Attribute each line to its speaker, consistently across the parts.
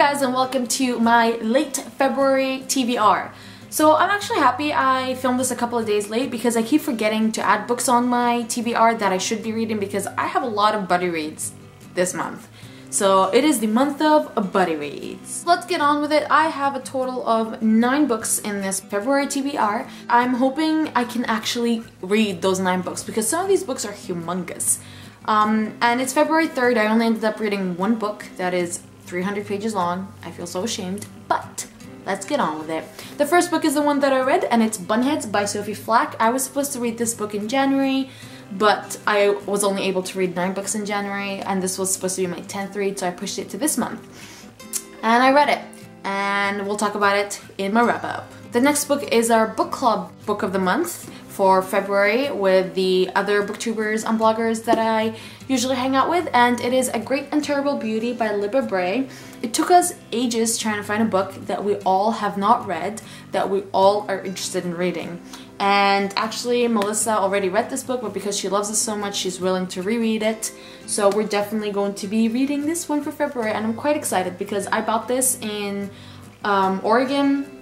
Speaker 1: guys, and welcome to my late February TBR. So I'm actually happy I filmed this a couple of days late because I keep forgetting to add books on my TBR that I should be reading because I have a lot of buddy reads this month. So it is the month of buddy reads. Let's get on with it. I have a total of 9 books in this February TBR. I'm hoping I can actually read those 9 books because some of these books are humongous. And it's February 3rd. I only ended up reading 1 book that is 300 pages long. I feel so ashamed, but let's get on with it. The first book is the one that I read, and it's Bunheads by Sophie Flack. I was supposed to read this book in January, but I was only able to read 9 books in January, and this was supposed to be my 10th read, so I pushed it to this month. And I read it, and we'll talk about it in my wrap-up. The next book is our book club book of the month for February with the other booktubers and bloggers that I usually hang out with, and it is A Great and Terrible Beauty by Libba Bray. It took us ages trying to find a book that we all have not read, that we all are interested in reading. And actually Melissa already read this book, but because she loves it so much, she's willing to reread it. So we're definitely going to be reading this one for February, and I'm quite excited because I bought this in Oregon.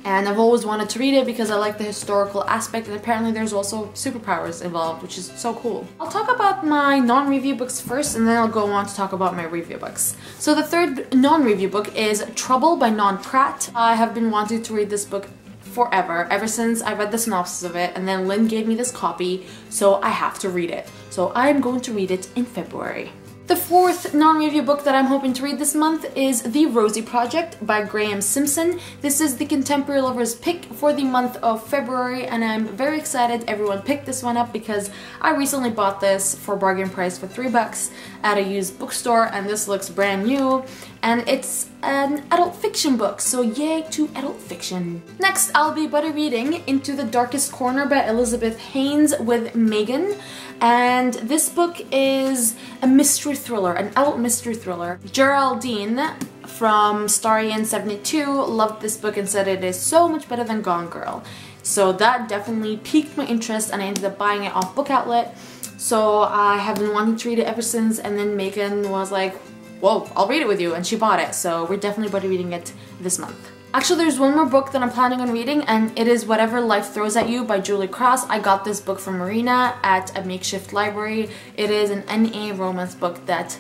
Speaker 1: And I've always wanted to read it because I like the historical aspect, and apparently there's also superpowers involved, which is so cool. I'll talk about my non-review books first, and then I'll go on to talk about my review books. So the third non-review book is Trouble by Non Pratt. I have been wanting to read this book forever, ever since I read the synopsis of it, and then Lynn gave me this copy, so I have to read it. So I'm going to read it in February. The fourth non-review book that I'm hoping to read this month is The Rosie Project by Graham Simpson. This is the contemporary lover's pick for the month of February, and I'm very excited everyone picked this one up because I recently bought this for bargain price for $3 at a used bookstore, and this looks brand new, and it's an adult fiction book, so yay to adult fiction. Next, I'll be buddy reading Into the Darkest Corner by Elizabeth Haynes with Megan, and this book is a mystery thriller, an adult mystery thriller. Geraldine from Starry in 72 loved this book and said it is so much better than Gone Girl. So that definitely piqued my interest, and I ended up buying it off Book Outlet. So I have been wanting to read it ever since, and then Megan was like, whoa, I'll read it with you, and she bought it. So we're definitely buddy reading it this month. Actually, there's one more book that I'm planning on reading, and it is Whatever Life Throws at You by Julie Cross. I got this book from Marina at a makeshift library. It is an NA romance book that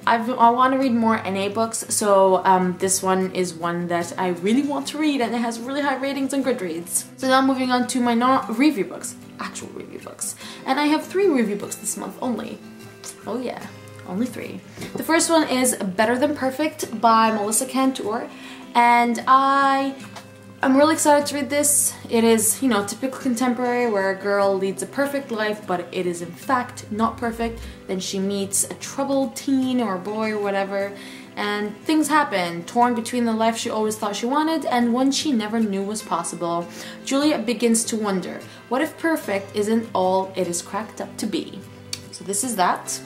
Speaker 1: I want to read more NA books, so this one is one that I really want to read, and it has really high ratings on Goodreads. So now moving on to my non-review books, actual review books. And I have 3 review books this month only. Oh yeah, only 3. The first one is Better Than Perfect by Melissa Cantor. And I'm really excited to read this. It is, you know, typical contemporary where a girl leads a perfect life, but it is in fact not perfect. Then she meets a troubled teen or boy or whatever, and things happen, torn between the life she always thought she wanted and one she never knew was possible. Julia begins to wonder, what if perfect isn't all it is cracked up to be? So this is that.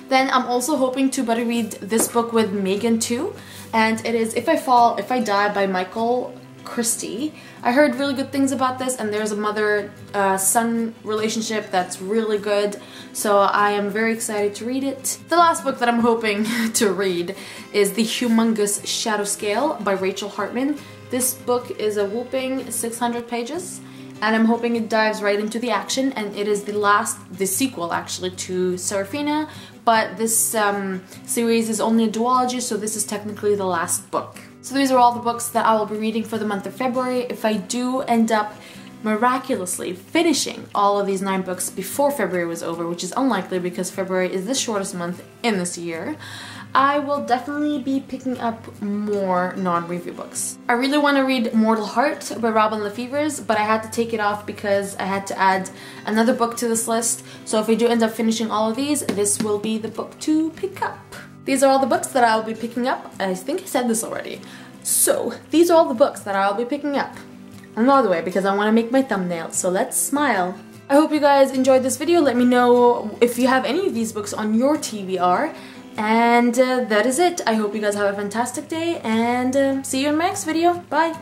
Speaker 1: Then I'm also hoping to buddy read this book with Megan too, and it is If I Fall, If I Die by Michael Christie. I heard really good things about this, and there's a mother-son relationship that's really good, so I am very excited to read it. The last book that I'm hoping to read is The Humongous Shadow Scale by Rachel Hartman. This book is a whooping 600 pages, and I'm hoping it dives right into the action, and it is the sequel actually to Serafina, but this series is only a duology, so this is technically the last book. So these are all the books that I will be reading for the month of February. If I do end up miraculously finishing all of these 9 books before February was over, which is unlikely because February is the shortest month in this year, I will definitely be picking up more non-review books. I really want to read Mortal Heart by Robin Lefevers, but I had to take it off because I had to add another book to this list. So if I do end up finishing all of these, this will be the book to pick up. These are all the books that I'll be picking up. I think I said this already. So these are all the books that I'll be picking up. Another way, because I want to make my thumbnail, so let's smile. I hope you guys enjoyed this video. Let me know if you have any of these books on your TBR. And that is it. I hope you guys have a fantastic day, and see you in my next video. Bye!